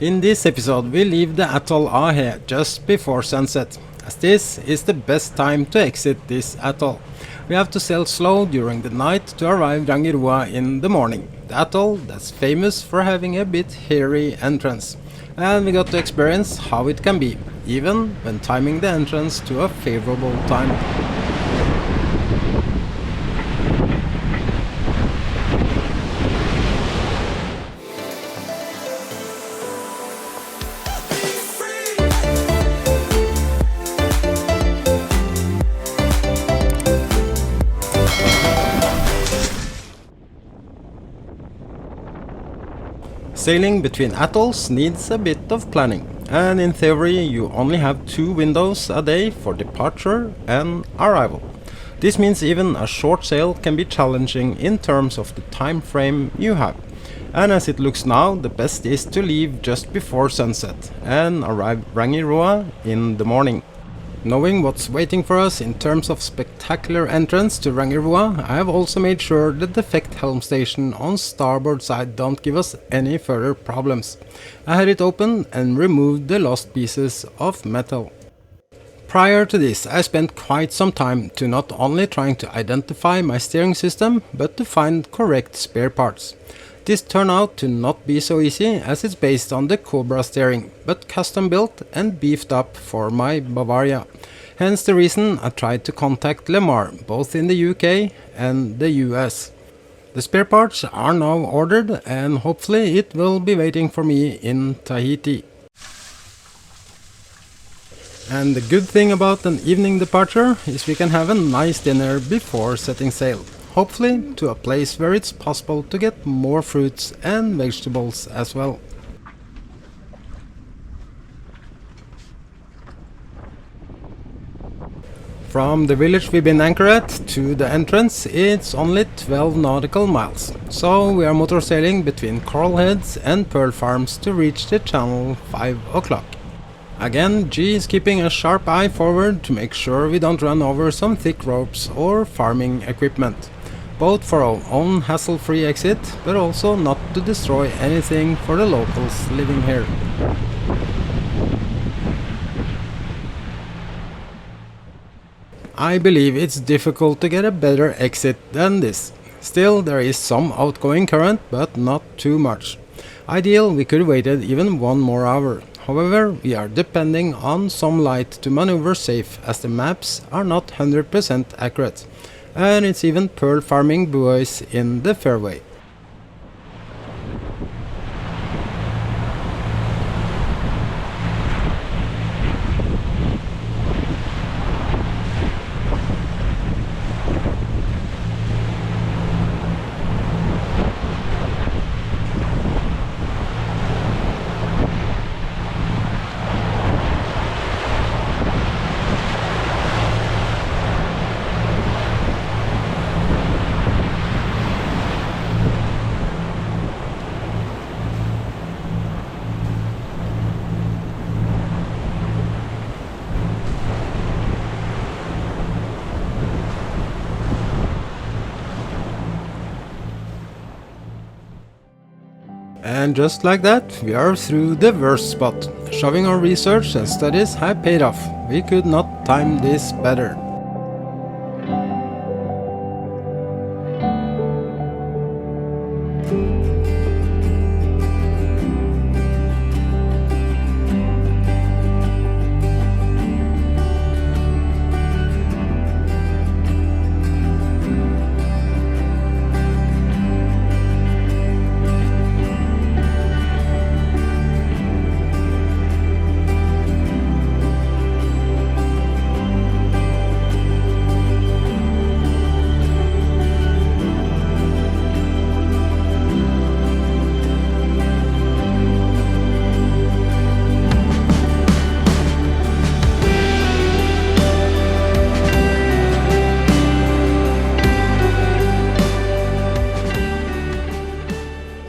In this episode we leave the Atoll Ahe just before sunset, as this is the best time to exit this atoll. We have to sail slow during the night to arrive Rangiroa in the morning. The atoll that's famous for having a bit hairy entrance. And we got to experience how it can be, even when timing the entrance to a favorable time. Sailing between atolls needs a bit of planning, and in theory you only have 2 windows a day for departure and arrival. This means even a short sail can be challenging in terms of the time frame you have. And as it looks now, the best is to leave just before sunset and arrive Rangiroa in the morning. Knowing what's waiting for us in terms of spectacular entrance to Rangiroa, I have also made sure the defect helm station on starboard side don't give us any further problems. I had it open and removed the lost pieces of metal. Prior to this, I spent quite some time to not only trying to identify my steering system, but to find correct spare parts. This turned out to not be so easy, as it's based on the Cobra steering, but custom built and beefed up for my Bavaria. Hence the reason I tried to contact Lemar, both in the UK and the US. The spare parts are now ordered, and hopefully it will be waiting for me in Tahiti. And the good thing about an evening departure is we can have a nice dinner before setting sail. Hopefully to a place where it's possible to get more fruits and vegetables as well. From the village we've been anchored at to the entrance, it's only 12 nautical miles. So we are motor sailing between coral heads and pearl farms to reach the channel 5 o'clock. Again, G is keeping a sharp eye forward to make sure we don't run over some thick ropes or farming equipment. Both for our own hassle-free exit, but also not to destroy anything for the locals living here. I believe it's difficult to get a better exit than this. Still, there is some outgoing current, but not too much. Ideal, we could have waited even 1 more hour. However, we are depending on some light to maneuver safe, as the maps are not 100% accurate. And it's even pearl farming buoys in the fairway. And just like that, we are through the worst spot. Showing our research and studies have paid off. We could not time this better.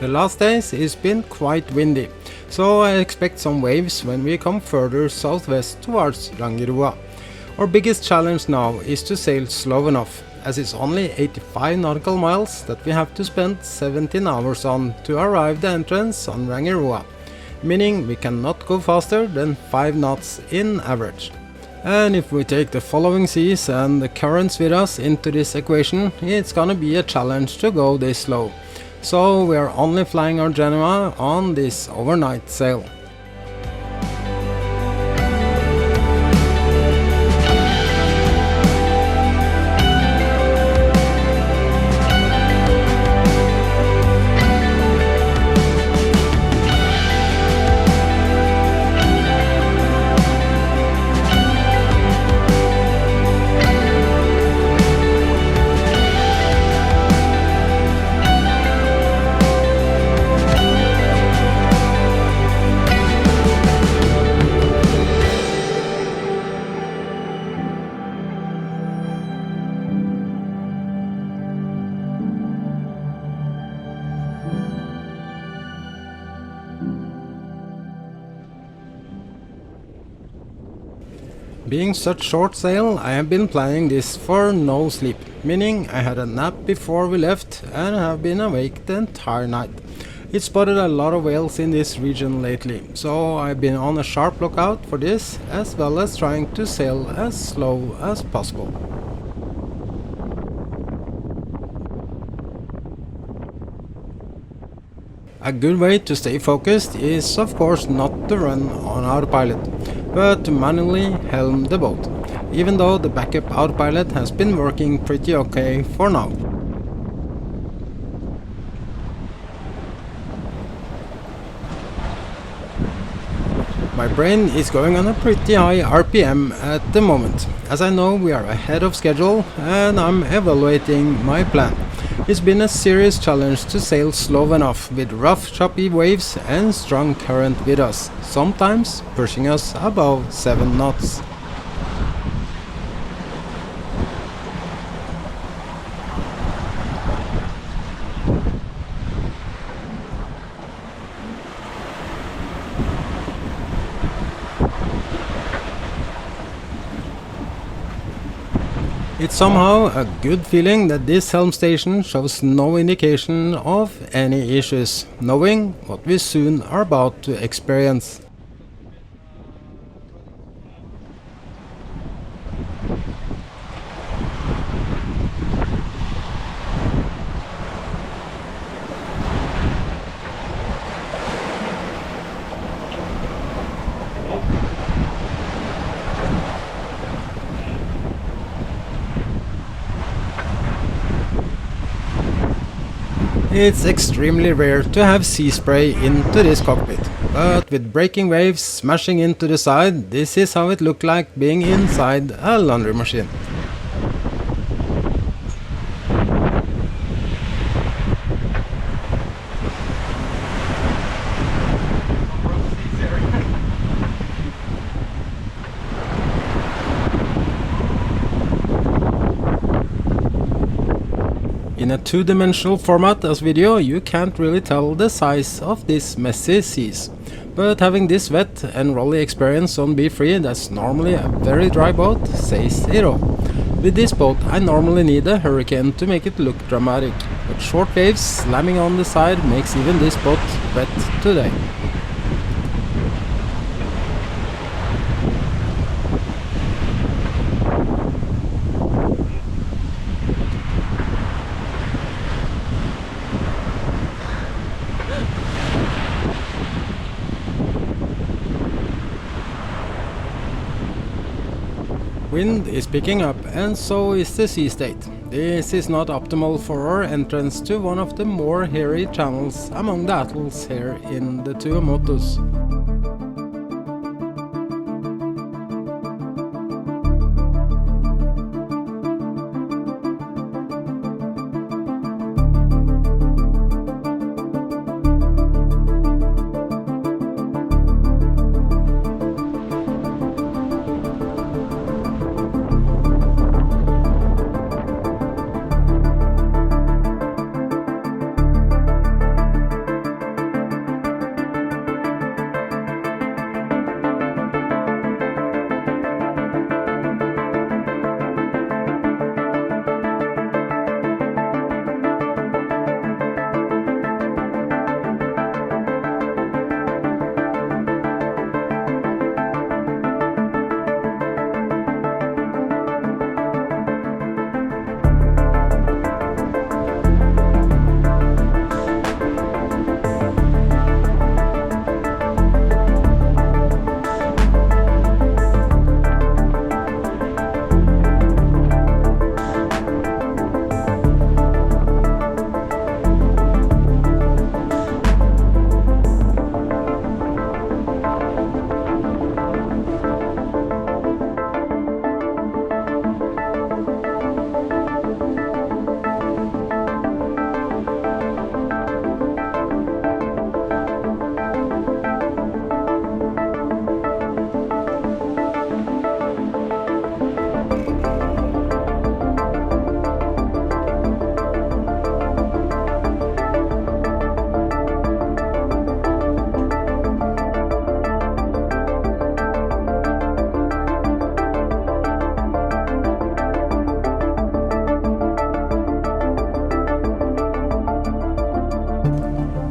The last days it's been quite windy, so I expect some waves when we come further southwest towards Rangiroa. Our biggest challenge now is to sail slow enough, as it's only 85 nautical miles that we have to spend 17 hours on to arrive the entrance on Rangiroa. meaning we cannot go faster than 5 knots in average. And if we take the following seas and the currents with us into this equation, it's gonna be a challenge to go this slow. So we are only flying our Genoa on this overnight sail. Being such short sail, I have been planning this for no sleep, meaning I had a nap before we left and have been awake the entire night. It spotted a lot of whales in this region lately, so I've been on a sharp lookout for this, as well as trying to sail as slow as possible. A good way to stay focused is of course not to run on autopilot, but to manually helm the boat, even though the backup autopilot has been working pretty okay for now. My brain is going on a pretty high RPM at the moment, as I know we are ahead of schedule and I'm evaluating my plan. It's been a serious challenge to sail slow enough with rough choppy waves and strong current with us, sometimes pushing us above 7 knots. It's somehow a good feeling that this helm station shows no indication of any issues, knowing what we soon are about to experience. It's extremely rare to have sea spray into this cockpit, but with breaking waves smashing into the side, this is how it looked like being inside a laundry machine. In a two-dimensional format as video, you can't really tell the size of this messy seas. But having this wet and rolly experience on B3 that's normally a very dry boat says it all. With this boat I normally need a hurricane to make it look dramatic, but short waves slamming on the side makes even this boat wet today. Wind is picking up and so is the sea state. This is not optimal for our entrance to one of the more hairy channels among the atolls here in the Tuamotus.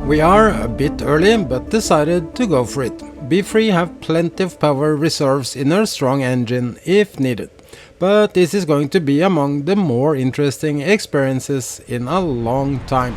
We are a bit early, but decided to go for it. B3 have plenty of power reserves in their strong engine if needed, but this is going to be among the more interesting experiences in a long time.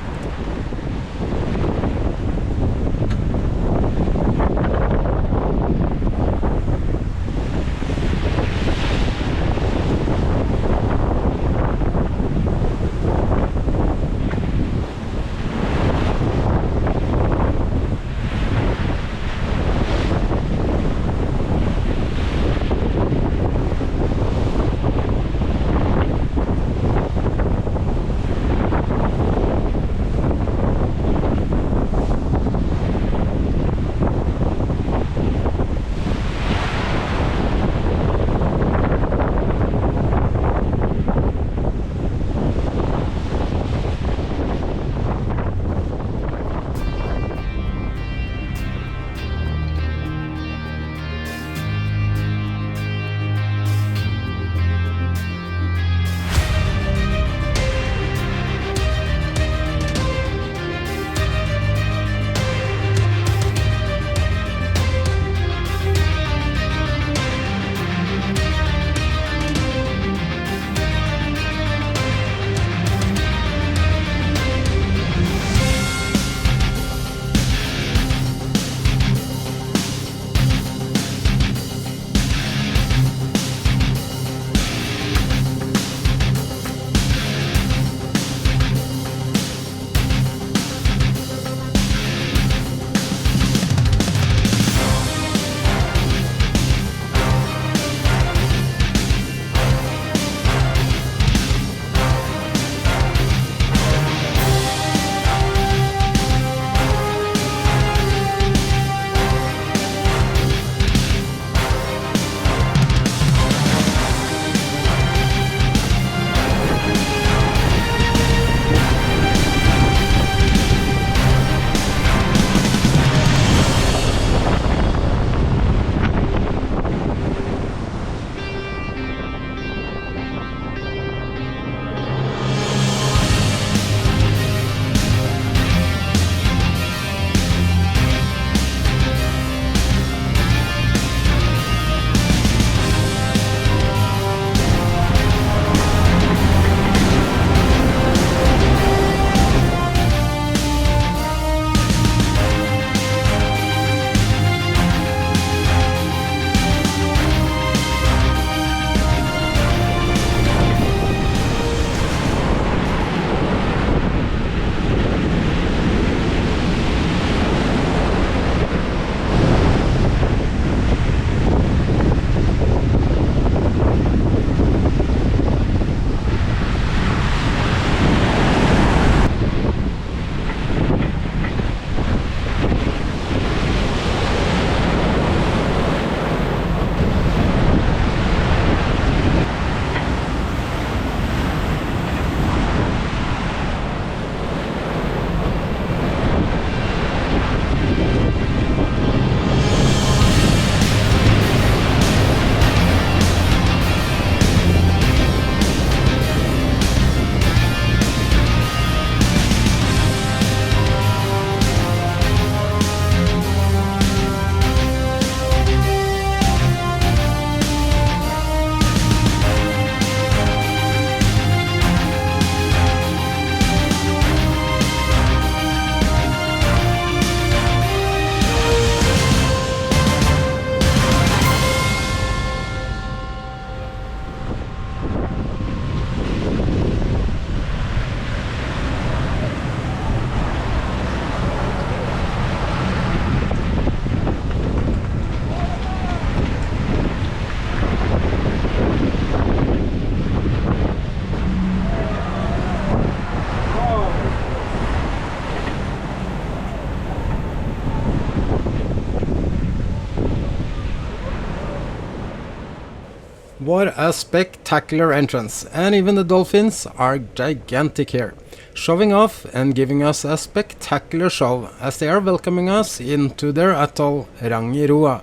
What a spectacular entrance, and even the dolphins are gigantic here, showing off and giving us a spectacular show as they are welcoming us into their atoll Rangiroa.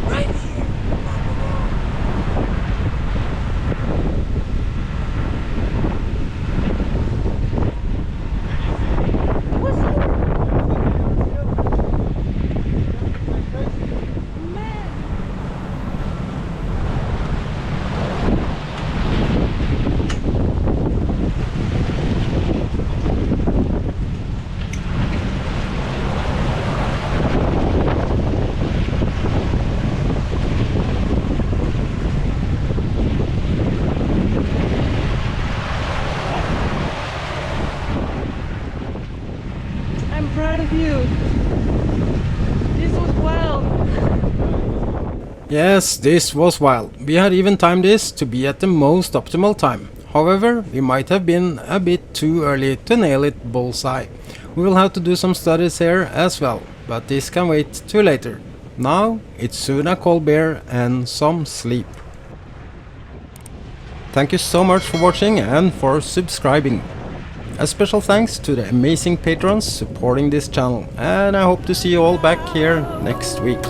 Right here. proud of you. This was wild. Yes, this was wild. We had even timed this to be at the most optimal time. However, we might have been a bit too early to nail it bullseye. We will have to do some studies here as well, but this can wait till later. Now, it's soon a cold beer and some sleep. Thank you so much for watching and for subscribing. A special thanks to the amazing patrons supporting this channel, and I hope to see you all back here next week.